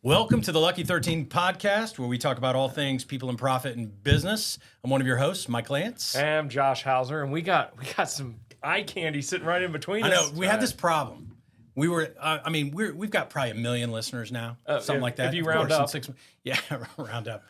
Welcome to the Lucky 13 podcast, where we talk about all things people in profit and business. I'm one of your hosts, Mike Lantz. And I'm Josh Hauser, and we got some eye candy sitting right in between us. I know we had this problem. We've got probably 1 million listeners now, something like that. If you round up, round up.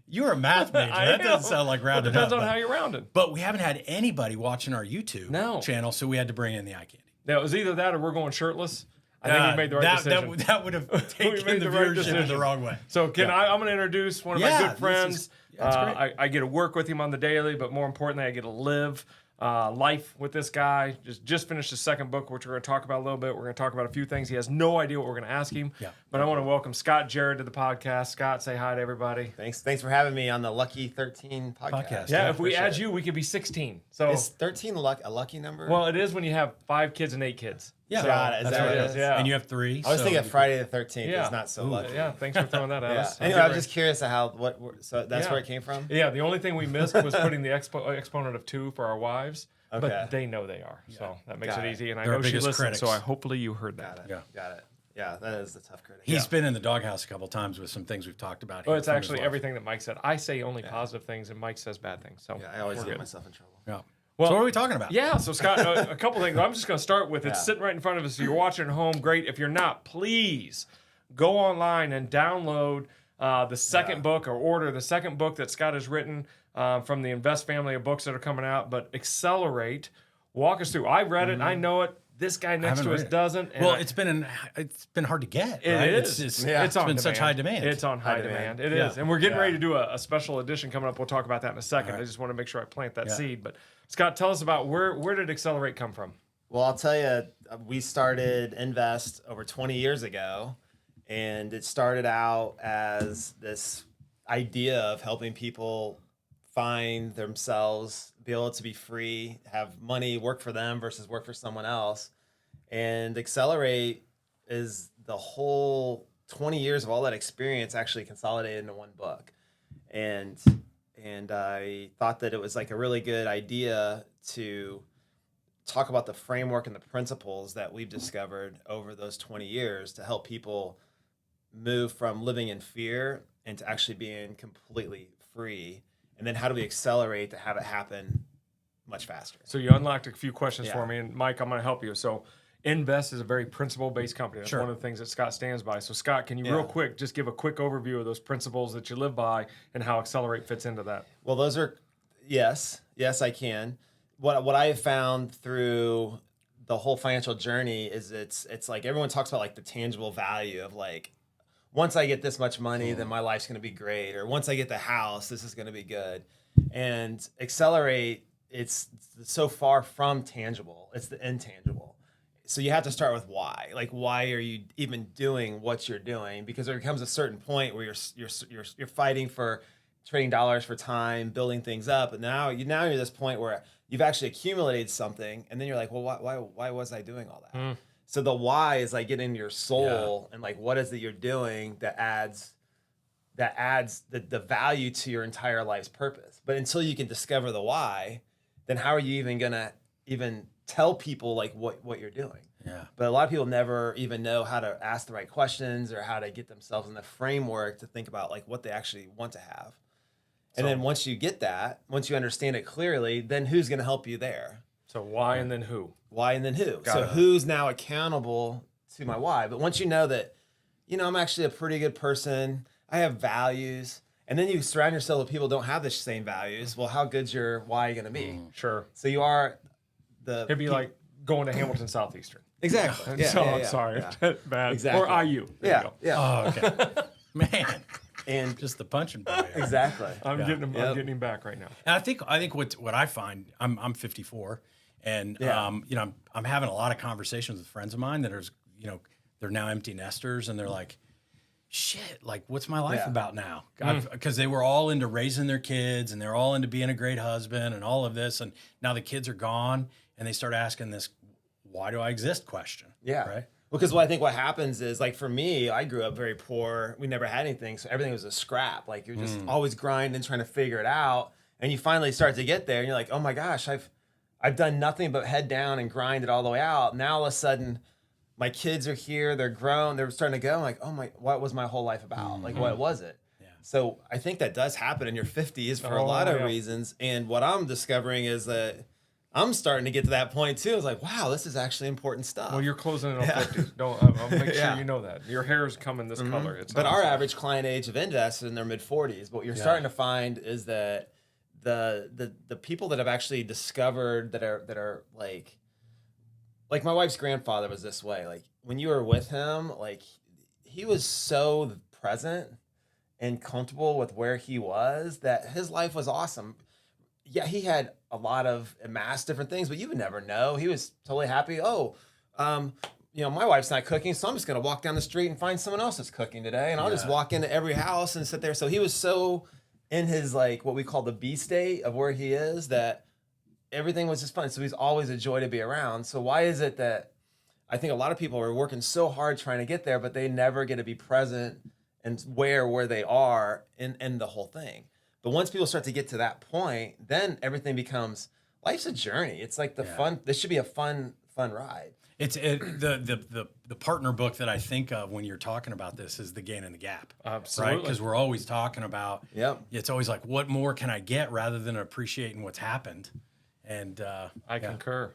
You're a math major. That doesn't sound like rounded up. Depends on how you're rounding. But we haven't had anybody watching our YouTube channel, so we had to bring in the eye candy. Now, it was either that or we're going shirtless. I think we made the right decision. That would have taken the viewership the wrong way. So I'm going to introduce one of my good friends. That's great. I get to work with him on the daily, but more importantly, I get to live life with this guy. Just finished his second book, which we're going to talk about a little bit. We're going to talk about a few things. He has no idea what we're going to ask him. Yeah. But I want to welcome Scott Jared to the podcast. Scott, say hi to everybody. Thanks for having me on the Lucky 13 podcast. Yeah, if we add you, we could be 16. So is 13 a lucky number? Well, it is when you have 5 kids and 8 kids. Yeah, got it. That's what it is. Yeah. And you have 3. I was thinking Friday the 13th is not so lucky. Yeah, thanks for throwing that at us. Anyway, I was just curious so that's where it came from? Yeah, the only thing we missed was putting the exponent of 2 for our wives. Okay. But they know they are, so that makes it easy. And I They're know our she biggest listens, critics. so hopefully you heard that. Got it. Yeah, that is the tough critic. He's been in the doghouse a couple times with some things we've talked about. Well, it's actually everything that Mike said. I say only positive things, and Mike says bad things. So I always get myself in trouble. Yeah. Well, so what are we talking about? Yeah, so Scott, a couple things. I'm just going to start with it's sitting right in front of us. So you're watching at home, great. If you're not, please go online and download the second book or order the second book that Scott has written from the Invest family of books that are coming out. But Accelerate, walk us through. I read it. I know it. This guy next to us doesn't. Well, it's been hard to get. Right? It's been such high demand. It's on high demand. It is. And we're getting ready to do a special edition coming up. We'll talk about that in a second. Right. I just want to make sure I plant that seed. But Scott, tell us about where did Accelerate come from? Well, I'll tell you, we started Invest over 20 years ago, and it started out as this idea of helping people find themselves, be able to be free, have money work for them versus work for someone else. And Accelerate is the whole 20 years of all that experience actually consolidated into one book. And I thought that it was like a really good idea to talk about the framework and the principles that we've discovered over those 20 years to help people move from living in fear and to actually being completely free. And then how do we accelerate to have it happen much faster? So you unlocked a few questions for me, and Mike, I'm going to help you. So Invest is a very principle-based company. That's one of the things that Scott stands by. So Scott, can you real quick just give a quick overview of those principles that you live by and how Accelerate fits into that? Well, those are, yes, I can. What I have found through the whole financial journey is it's like everyone talks about like the tangible value of like, once I get this much money, then my life's going to be great. Or once I get the house, this is going to be good. And Accelerate, it's so far from tangible. It's the intangible. So you have to start with why. Like, why are you even doing what you're doing? Because there comes a certain point where you're fighting for trading dollars for time, building things up. And now you're at this point where you've actually accumulated something. And then you're like, well, why was I doing all that? So the why is like getting into your soul and like what is it you're doing that adds the value to your entire life's purpose. But until you can discover the why, then how are you even gonna tell people like what you're doing? Yeah. But a lot of people never even know how to ask the right questions or how to get themselves in the framework to think about like what they actually want to have. And then once you get that, once you understand it clearly, then who's gonna help you there? So why and then who? Why and then who? Who's now accountable to my why? But once you know that, I'm actually a pretty good person, I have values, and then you surround yourself with people who don't have the same values, well, how good's your why going to be? Sure. So you are it'd be like going to Hamilton Southeastern. Exactly. I'm sorry. Bad. Exactly. Or IU. There you go. Yeah. Oh, okay. Man. And just the punching bag. Exactly. I'm getting him back right now. And I think what I find, I'm 54, and I'm having a lot of conversations with friends of mine that are, they're now empty nesters, and they're like, shit, like what's my life about now? Because they were all into raising their kids, and they're all into being a great husband and all of this, and now the kids are gone, and they start asking this, why do I exist question. Yeah. Right. Because I think what happens is, like, for me, I grew up very poor. We never had anything, so everything was a scrap. Like, you're just always grinding, trying to figure it out. And you finally start to get there, and you're like, oh, my gosh, I've done nothing but head down and grind it all the way out. Now, all of a sudden, my kids are here, they're grown, they're starting to go. I'm like, oh my, what was my whole life about? Like, what was it? Yeah. So I think that does happen in your 50s for a lot of yeah. reasons. And what I'm discovering is that I'm starting to get to that point too. It's like, wow, this is actually important stuff. Well, you're closing in on 50. I'll make sure you know that. Your hair is coming this color. It's but our awesome. average client age of invest is in their mid 40s. But what you're starting to find is that the people that have actually discovered that are like my wife's grandfather was this way. Like when you were with him, like he was so present and comfortable with where he was that his life was awesome. Yeah, he had a lot of amassed different things, but you would never know. He was totally happy. Oh, my wife's not cooking, so I'm just going to walk down the street and find someone else that's cooking today. And I'll just walk into every house and sit there. So he was so in his, like, what we call the B state of where he is that everything was just fun. So he's always a joy to be around. So why is it that I think a lot of people are working so hard trying to get there, but they never get to be present and where they are in the whole thing. But once people start to get to that point, then everything becomes, life's a journey. It's like fun. This should be a fun ride. It's the partner book that I think of when you're talking about this is The Gain and the Gap. Absolutely. Right? Because we're always talking about, Yep. It's always like, what more can I get rather than appreciating what's happened? And I concur.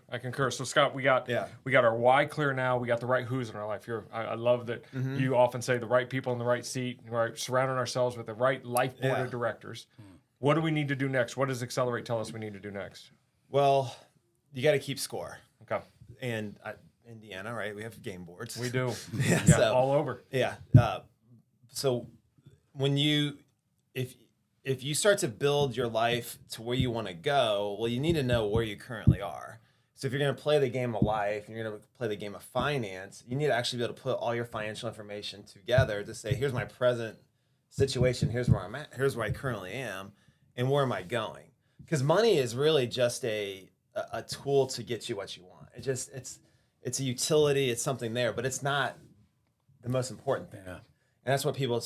So Scott, we got our why clear now. We got the right who's in our life. I love that you often say the right people in the right seat, right? Surrounding ourselves with the right life board of directors. What do we need to do next? What does Accelerate tell us we need to do next? Well, you got to keep score. Okay. And Indiana, right? We have game boards. We do. So, all over. Yeah. So when if you start to build your life to where you want to go, well, you need to know where you currently are. So if you're going to play the game of life and you're going to play the game of finance, you need to actually be able to put all your financial information together to say, here's my present situation, here's where I'm at, here's where I currently am, and where am I going? Because money is really just a tool to get you what you want. It's a utility, it's something there, but it's not the most important thing. yeah. And that's what people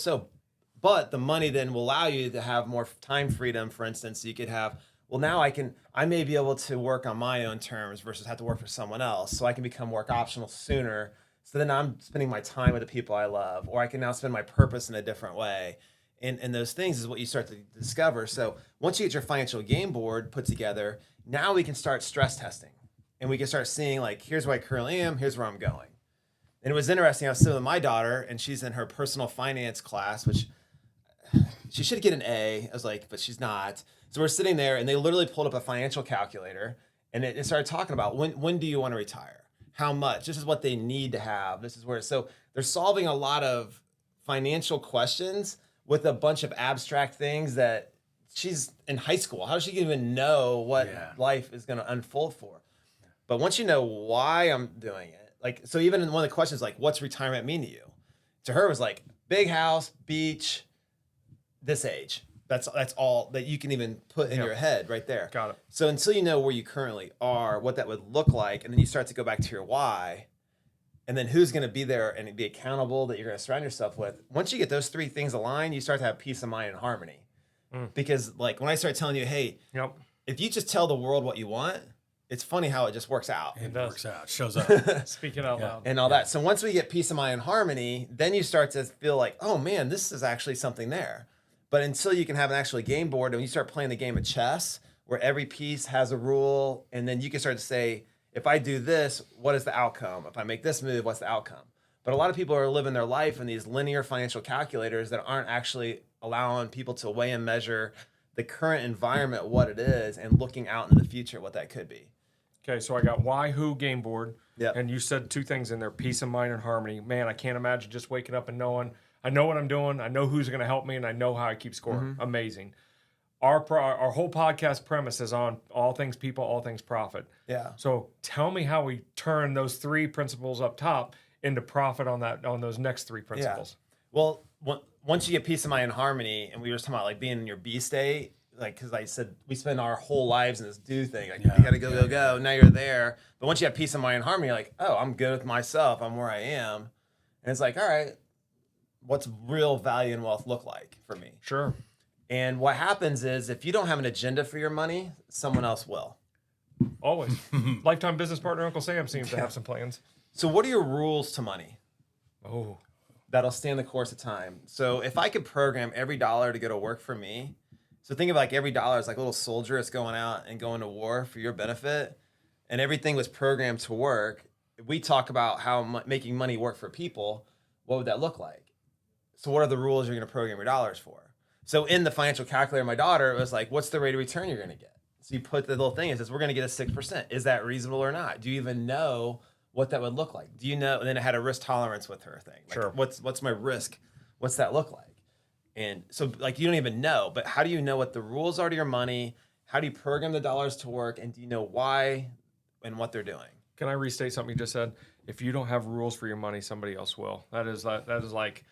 but the money then will allow you to have more time freedom. For instance, you could have, well, now I may be able to work on my own terms versus have to work for someone else. So I can become work optional sooner. So then I'm spending my time with the people I love, or I can now spend my purpose in a different way. And those things is what you start to discover. So once you get your financial game board put together, now we can start stress testing. And we can start seeing, like, here's where I currently am, here's where I'm going. And it was interesting. I was sitting with my daughter, and she's in her personal finance class, which she should get an A. I was like, but she's not. So we're sitting there, and they literally pulled up a financial calculator, and it started talking about when do you want to retire? How much? This is what they need to have. This is where. So they're solving a lot of financial questions with a bunch of abstract things that she's in high school. How does she even know what life is going to unfold for? But once you know why I'm doing it, like, so even in one of the questions, like, what's retirement mean to you? To her, it was like, big house, beach, this age. That's all that you can even put in your head right there. Got it. So until you know where you currently are, what that would look like, and then you start to go back to your why, and then who's going to be there and be accountable that you're going to surround yourself with. Once you get those three things aligned, you start to have peace of mind and harmony. Because, like, when I start telling you, hey, if you just tell the world what you want, it's funny how it just works out. It works out. Shows up. Speaking out loud. And all that. So once we get peace of mind and harmony, then you start to feel like, oh man, this is actually something there. But until you can have an actual game board, and you start playing the game of chess, where every piece has a rule, and then you can start to say, if I do this, what is the outcome? If I make this move, what's the outcome? But a lot of people are living their life in these linear financial calculators that aren't actually allowing people to weigh and measure the current environment, what it is, and looking out into the future, what that could be. Okay, so I got why, who, game board. Yep. And you said two things in there, peace of mind and harmony. Man, I can't imagine just waking up and knowing, I know what I'm doing, I know who's going to help me, and I know how I keep scoring. Amazing. Our whole podcast premise is on all things people, all things profit. Yeah. So tell me how we turn those three principles up top into profit on those next three principles. Yeah. Well, once you get peace of mind and harmony, and we were just talking about, like, being in your B state, like, because I said we spend our whole lives in this do thing. Like, you got to go. Now you're there. But once you have peace of mind and harmony, you're like, oh, I'm good with myself. I'm where I am. And it's like, all right, what's real value and wealth look like for me? Sure. And what happens is, if you don't have an agenda for your money, someone else will. Always. Lifetime business partner Uncle Sam seems to have some plans. So what are your rules to money Oh, that'll stand the course of time? So if I could program every dollar to go to work for me, so think of like every dollar is like a little soldier that's going out and going to war for your benefit, and everything was programmed to work. If we talk about how making money work for people, what would that look like? So what are the rules you're going to program your dollars for? So in the financial calculator, my daughter, it was like, what's the rate of return you're going to get? So you put the little thing, it says, we're going to get a 6%. Is that reasonable or not? Do you even know what that would look like? Do you know? And then it had a risk tolerance with her thing. Like, Sure. What's my risk? What's that look like? And so like, you don't even know, but how do you know what the rules are to your money? How do you program the dollars to work? And do you know why and what they're doing? can I restate something you just said? If you don't have rules for your money, somebody else will. That is like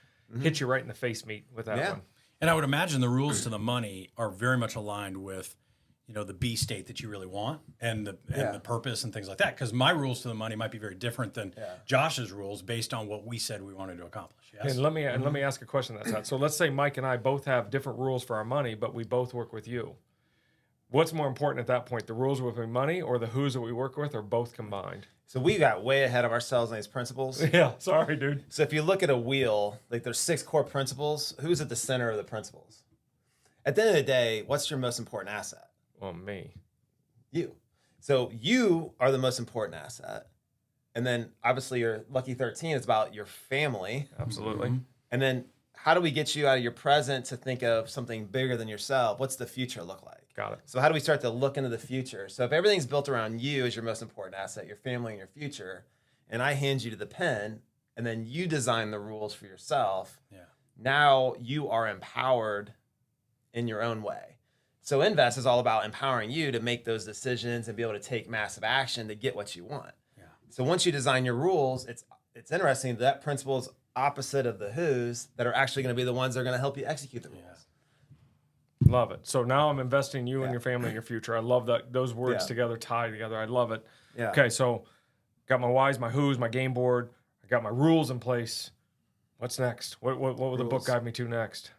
hit you right in the face meat with that one. And I would imagine the rules to the money are very much aligned with, the B state that you really want and the purpose and things like that. Because my rules to the money might be very different than Josh's rules based on what we said we wanted to accomplish. Yes? And let me ask a question that's that. So let's say Mike and I both have different rules for our money, but we both work with you. What's more important at that point, the rules with my money or the who's that we work with, or both combined? So we got way ahead of ourselves on these principles. Yeah, sorry, dude. So if you look at a wheel, like there's 6 core principles. Who's at the center of the principles? At the end of the day, what's your most important asset? Well, me. You. So you are the most important asset. And then obviously your lucky 13 is about your family. Absolutely. Mm-hmm. And then how do we get you out of your present to think of something bigger than yourself? What's the future look like? Got it. So how do we start to look into the future? So if everything's built around you as your most important asset, your family and your future, and I hand you the pen, and then you design the rules for yourself, now you are empowered in your own way. So Invest is all about empowering you to make those decisions and be able to take massive action to get what you want. Yeah. So once you design your rules, it's interesting that principle is opposite of the who's that are actually going to be the ones that are going to help you execute the rules. Love it. So now I'm investing you and your family in your future. I love that those words together, tie together. I love it. Yeah. Okay, so got my whys, my who's, my game board. I got my rules in place. What's next? What will the book guide me to next?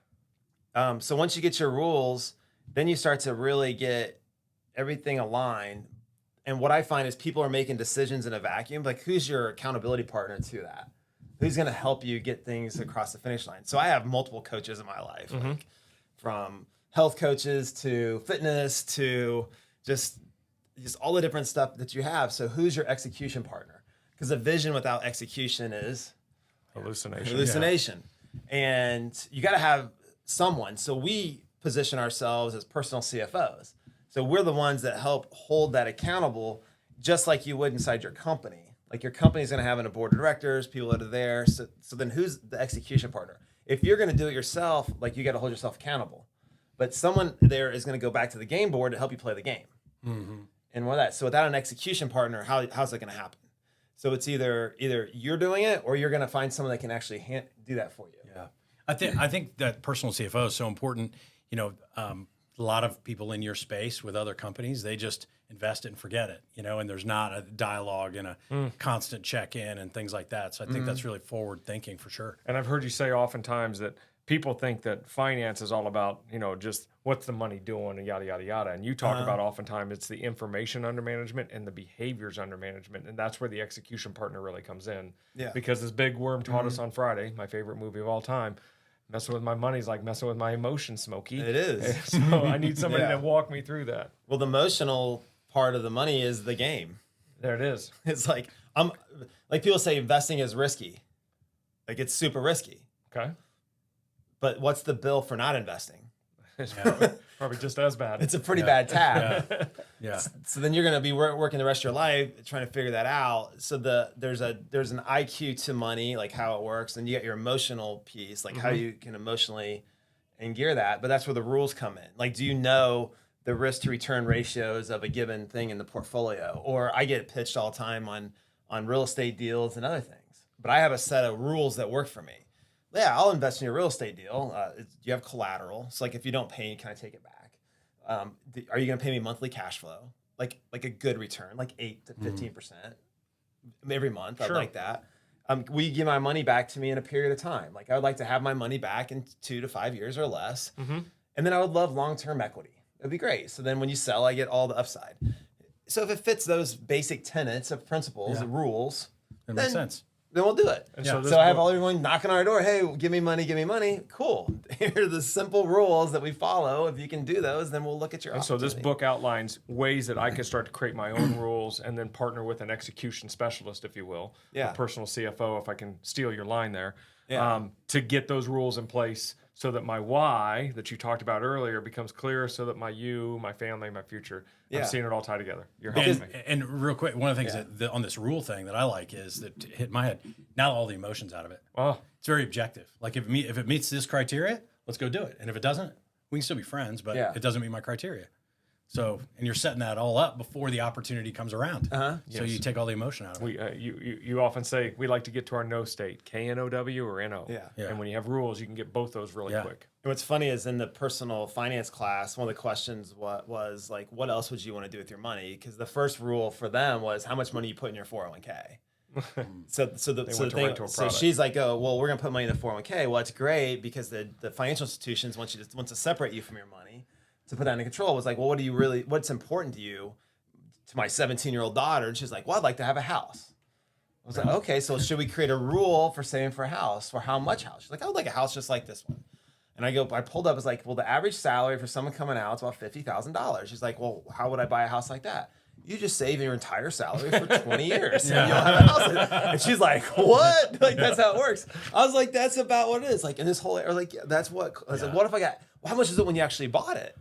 So once you get your rules, then you start to really get everything aligned. And what I find is people are making decisions in a vacuum. Like, who's your accountability partner to that? Who's going to help you get things across the finish line? So I have multiple coaches in my life, like from health coaches to fitness to just all the different stuff that you have. So who's your execution partner? Because a vision without execution is hallucination. And you got to have someone. So we position ourselves as personal CFOs. So we're the ones that help hold that accountable, just like you would inside your company. Like your company's going to have a board of directors, people that are there. So then who's the execution partner? If you're going to do it yourself, like you got to hold yourself accountable. But someone there is going to go back to the game board to help you play the game. Mm-hmm. And with that, so without an execution partner, how's that going to happen? So it's either you're doing it or you're going to find someone that can actually do that for you. Yeah, I think that personal CFO is so important. A lot of people in your space with other companies, they just invest it and forget it, and there's not a dialogue and a constant check-in and things like that. So I think that's really forward thinking for sure. And I've heard you say oftentimes that people think that finance is all about, just what's the money doing and yada, yada, yada. And you talk about oftentimes it's the information under management and the behaviors under management. And that's where the execution partner really comes in. Yeah. Because this big worm taught us on Friday, my favorite movie of all time, messing with my money is like messing with my emotions, Smokey. It is. So I need somebody to walk me through that. Well, the emotional part of the money is the game. There it is. It's like people say investing is risky. Like it's super risky. Okay. But what's the bill for not investing? It's probably just as bad. It's a pretty bad tab. Yeah. So then you're going to be working the rest of your life trying to figure that out. So there's an IQ to money, like how it works, and you got your emotional piece, like how you can emotionally gear that. But that's where the rules come in. Like, do you know the risk to return ratios of a given thing in the portfolio? Or I get pitched all the time on real estate deals and other things. But I have a set of rules that work for me. Yeah, I'll invest in your real estate deal. You have collateral. So like if you don't pay me, can I take it back? Are you going to pay me monthly cash flow? Like a good return, like 8 to 15% every month. Sure. I'd like that. Will you give my money back to me in a period of time? Like I would like to have my money back in 2 to 5 years or less. Mm-hmm. And then I would love long-term equity. It'd be great. So then when you sell, I get all the upside. So if it fits those basic tenets of principles, rules, It makes sense. Then we'll do it. And So I have all everyone knocking on our door. Hey, give me money, give me money. Cool. Here are the simple rules that we follow. If you can do those, then we'll look at your And so this book outlines ways that I can start to create my own rules and then partner with an execution specialist, if you will, a personal CFO, if I can steal your line there, to get those rules in place so that my why that you talked about earlier becomes clear, so that my family, my future, I'm seeing it all tie together. You're helping me. And real quick, one of the things that on this rule thing that I like is that hit my head, now all the emotions out of it. Well, it's very objective. Like if it meets this criteria, let's go do it. And if it doesn't, we can still be friends, but it doesn't meet my criteria. So, and you're setting that all up before the opportunity comes around. So you take all the emotion out of it. You often say we like to get to our no state, K-N-O-W or N-O. Yeah. And when you have rules, you can get both those really quick. And what's funny is in the personal finance class, one of the questions was like, what else would you want to do with your money? Because the first rule for them was how much money you put in your 401k. So she's like, oh, well, we're gonna put money in the 401k. Well, it's great because the financial institutions want to separate you from your money to put that under control. It was like, well, what's important to you? To my 17-year-old daughter, and she's like, well, I'd like to have a house. I was like, okay, so should we create a rule for saving for a house? For how much house? She's like, I would like a house just like this one. And I pulled up, it's like, well, the average salary for someone coming out is about $50,000. She's like, well, how would I buy a house like that? You just save your entire salary for 20 years and you'll have a house. And she's like, what? Like, that's how it works. I was like, that's about what it is. Like, in this whole, or like, that's what, I was like, what if I got, well, how much is it when you actually bought it?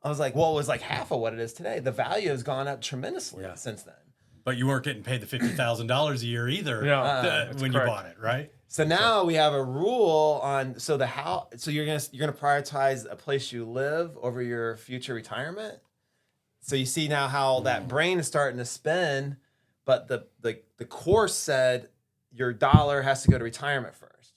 I was like, well, it was like half of what it is today. The value has gone up tremendously since then. But you weren't getting paid the $50,000 a year either when you bought it, right? So now we have a rule on so you're gonna prioritize a place you live over your future retirement. So you see now how that brain is starting to spin, but the course said your dollar has to go to retirement first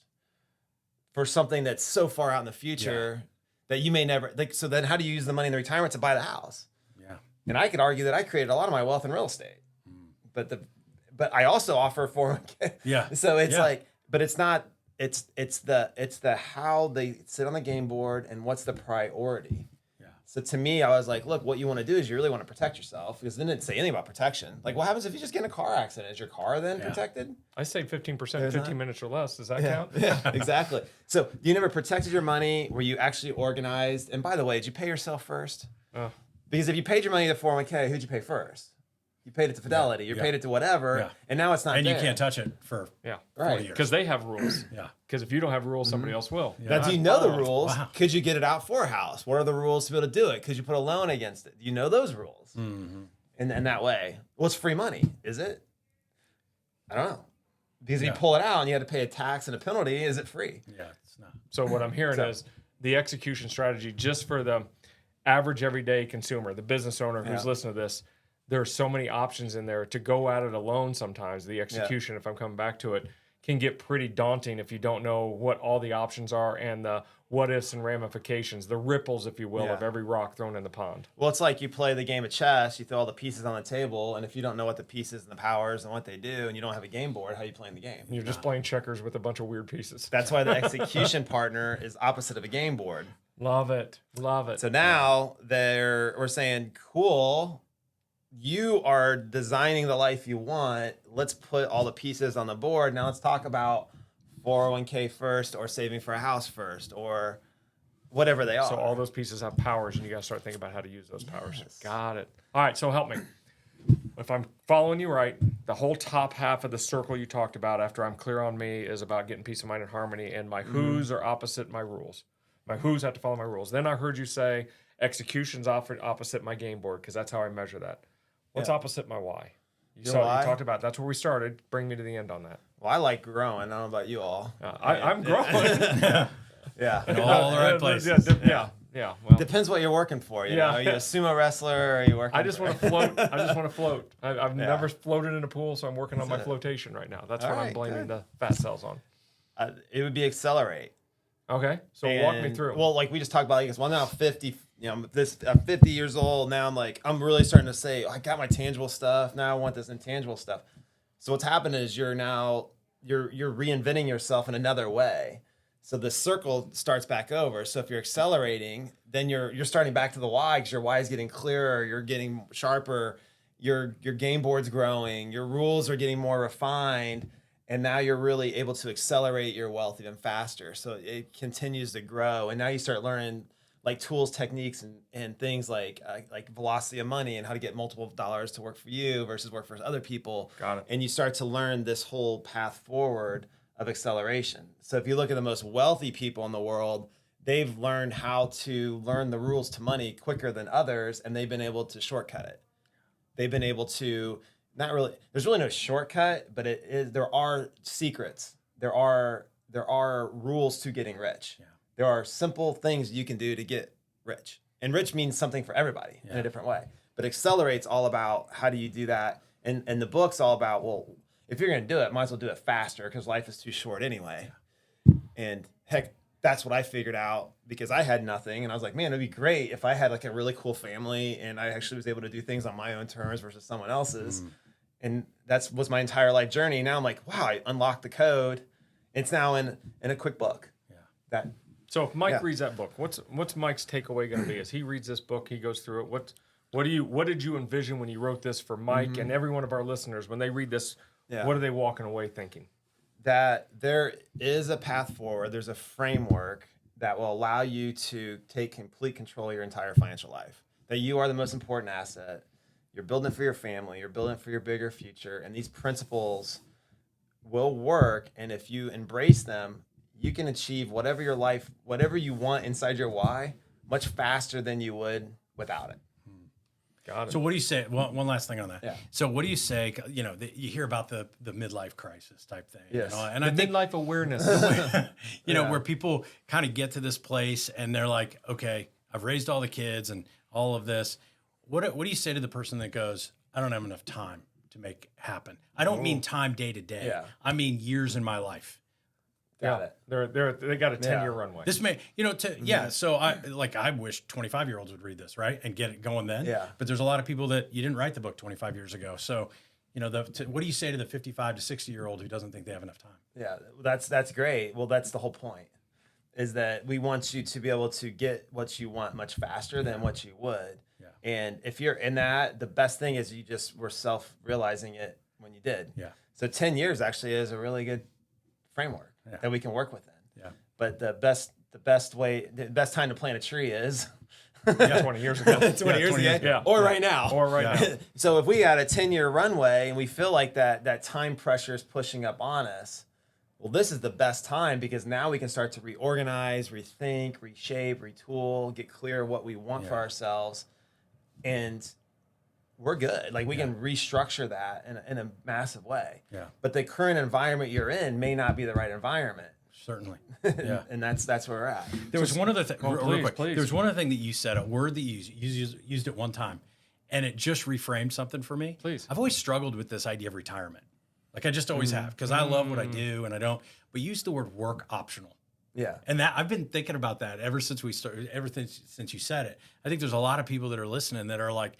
for something that's so far out in the future that you may never. Like, so then how do you use the money in the retirement to buy the house? Yeah, and I could argue that I created a lot of my wealth in real estate, but I also offer 401k. Yeah, so it's like. But it's not. It's the how they sit on the game board and what's the priority. Yeah. So to me, I was like, look, what you want to do is you really want to protect yourself because it didn't say anything about protection. Like, what happens if you just get in a car accident? Is your car then protected? I say 15%, 15 minutes or less. Does that count? Yeah, exactly. So you never protected your money. Were you actually organized? And by the way, did you pay yourself first? Because if you paid your money to 401k, who'd you pay first? You paid it to Fidelity. You paid it to whatever, and now it's not. And there. you can't touch it for 40 years because they have rules. Because if you don't have rules, somebody else will. Now, do you know the rules? Wow. Could you get it out for a house? What are the rules to be able to do it? Could you put a loan against it? Do you know those rules? And that way, well, it's free money, is it? I don't know. Because if you pull it out and you had to pay a tax and a penalty, is it free? Yeah, it's not. So what I'm hearing is the execution strategy just for the average everyday consumer, the business owner who's listening to this. There are so many options in there to go at it alone. Sometimes the execution, if I'm coming back to it, can get pretty daunting if you don't know what all the options are and the what ifs and ramifications, the ripples, if you will, of every rock thrown in the pond. Well, it's like you play the game of chess, you throw all the pieces on the table, and if you don't know what the pieces and the powers and what they do, and you don't have a game board, how are you playing the game? You're just playing checkers with a bunch of weird pieces. That's why the execution partner is opposite of a game board. Love it. Love it. So now we're saying, cool, you are designing the life you want. Let's put all the pieces on the board. Now let's talk about 401k first or saving for a house first or whatever they are. So all those pieces have powers and you got to start thinking about how to use those powers. Got it. All right, so help me. If I'm following you right, the whole top half of the circle you talked about after I'm clear on me is about getting peace of mind and harmony, and my who's are opposite my rules. My who's have to follow my rules. Then I heard you say execution's opposite my game board because that's how I measure that. What's opposite my why? You talked about that's where we started. Bring me to the end on that. Well, I like growing. I don't know about you all. I'm growing. In all the right places. Yeah. Well, depends what you're working for. You know, are you a sumo wrestler or are you working? I just want to float. I've never floated in a pool, so I'm working on my flotation right now. That's what I'm blaming the fat cells on. It would be accelerate. Okay, so walk me through. Well, like we just talked about, I'm now 50. I'm 50 years old now. I'm really starting to say, I got my tangible stuff. Now I want this intangible stuff. So what's happened is you're reinventing yourself in another way. So the circle starts back over. So if you're accelerating, then you're starting back to the why because your why is getting clearer. You're getting sharper, your game board's growing, your rules are getting more refined, and now you're really able to accelerate your wealth even faster. So it continues to grow, and now you start learning like tools, techniques, and things like velocity of money and how to get multiple dollars to work for you versus work for other people. Got it. And you start to learn this whole path forward of acceleration. So if you look at the most wealthy people in the world, they've learned how to learn the rules to money quicker than others, and they've been able to shortcut it. They've been able to there's really no shortcut, but there are secrets. There are rules to getting rich. Yeah. There are simple things you can do to get rich. And rich means something for everybody in a different way. But accelerate's all about how do you do that. And the book's all about, well, if you're going to do it, might as well do it faster because life is too short anyway. Yeah. And heck, that's what I figured out because I had nothing. And I was like, man, it'd be great if I had like a really cool family and I actually was able to do things on my own terms versus someone else's. And was my entire life journey. Now I'm like, wow, I unlocked the code. It's now in a quick book. Yeah. So if Mike reads that book, what's Mike's takeaway going to be? As he reads this book, he goes through it. What did you envision when you wrote this for Mike and every one of our listeners when they read this? Yeah. What are they walking away thinking? That there is a path forward. There's a framework that will allow you to take complete control of your entire financial life. That you are the most important asset. You're building it for your family. You're building it for your bigger future. And these principles will work. And if you embrace them, you can achieve whatever you want inside your why much faster than you would without it. Got it. So what do you say? One last thing on that. Yeah. So what do you say? You hear about the midlife crisis type thing. Yes. And I think midlife awareness. Where people kind of get to this place and they're like, okay, I've raised all the kids and all of this. What do you say to the person that goes, I don't have enough time to make happen? I don't mean time day to day. Yeah. I mean years in my life. Got it. They got a 10-year runway. This may, so I wish 25-year-olds would read this, right? And get it going then. Yeah. But there's a lot of people that you didn't write the book 25 years ago. So, what do you say to the 55 to 60-year-old who doesn't think they have enough time? Yeah, that's great. Well, that's the whole point, is that we want you to be able to get what you want much faster than what you would. Yeah. And if you're in that, the best thing is you just were self-realizing it when you did. Yeah. So 10 years actually is a really good framework that we can work within. Yeah. But the best time to plant a tree is 20 years ago. 20 years ago. Yeah. Or right now. now. So if we got a 10-year runway and we feel like that time pressure is pushing up on us, well, this is the best time because now we can start to reorganize, rethink, reshape, retool, get clear what we want for ourselves. And we're good. Like we can restructure that in a massive way. Yeah. But the current environment you're in may not be the right environment. Certainly. Yeah. And that's where we're at. There was one other thing. Please. There was one other thing that you said, a word that you used it one time, and it just reframed something for me. Please. I've always struggled with this idea of retirement. Like I just always have, because I love what I do and I don't. But use the word work optional. Yeah. And that I've been thinking about that ever since we started. Since you said it, I think there's a lot of people that are listening that are like,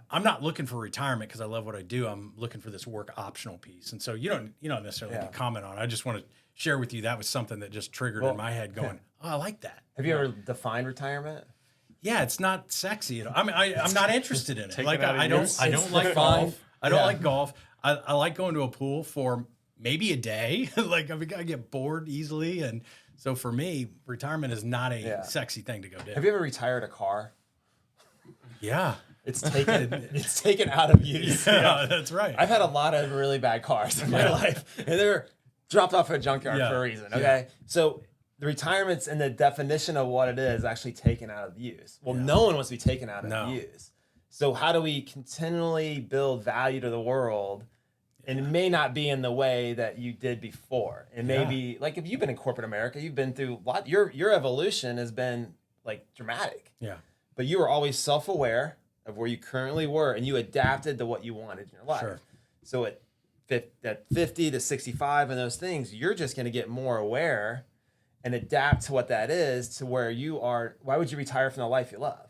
I'm not looking for retirement because I love what I do. I'm looking for this work optional piece. And so you don't necessarily need to comment on it. I just want to share with you that was something that just triggered in my head going, oh, I like that. Have you ever defined retirement? Yeah, it's not sexy at all. I mean, I'm not interested in it. Like I don't like fine. golf. I don't like golf. I like going to a pool for maybe a day. Like I get bored easily. And so for me, retirement is not a sexy thing to go do. Have you ever retired a car? Yeah. It's taken out of use. Yeah, that's right. I've had a lot of really bad cars in my life, and they're dropped off at a junkyard for a reason. Okay, so the retirement's in the definition of what it is actually taken out of use. Well, no one wants to be taken out of use. So how do we continually build value to the world? And it may not be in the way that you did before. It may be like if you've been in corporate America, you've been through a lot. Your evolution has been like dramatic. Yeah. But you were always self-aware of where you currently were, and you adapted to what you wanted in your life. Sure. So at 50 to 65 and those things, you're just going to get more aware and adapt to what that is to where you are. Why would you retire from the life you love?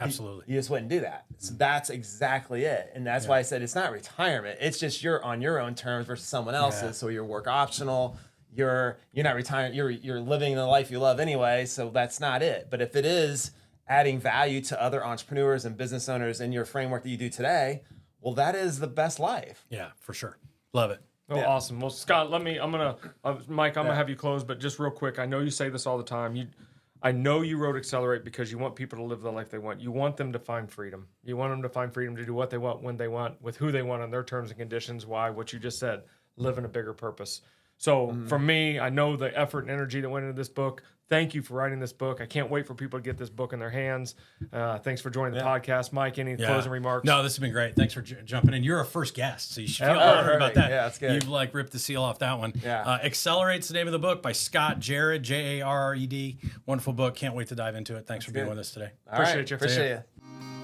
Absolutely. You just wouldn't do that. So that's exactly it. And that's why I said it's not retirement. It's just you're on your own terms versus someone else's. Yeah. So you're work optional. You're not retiring. You're living the life you love anyway. So that's not it. But if it is adding value to other entrepreneurs and business owners in your framework that you do today, well, that is the best life. Yeah, for sure. Love it. Oh, Yeah. awesome. Well, Scott, Mike, I'm gonna have you close, but just real quick, I know you say this all the time. I know you wrote Accelerate because you want people to live the life they want. You want them to find freedom. You want them to find freedom to do what they want, when they want, with who they want, on their terms and conditions. Why? What you just said, live in a bigger purpose. So for me, I know the effort and energy that went into this book. Thank you for writing this book. I can't wait for people to get this book in their hands. Thanks for joining the podcast. Mike, any closing remarks? No, this has been great. Thanks for jumping in. You're our first guest, so you should feel honored about that. Yeah, that's good. You've like ripped the seal off that one. Yeah. Accelerate's the name of the book by Scott Jarrett, Jarred. Wonderful book. Can't wait to dive into it. Thanks for being with us today. All right. Appreciate you. Appreciate you.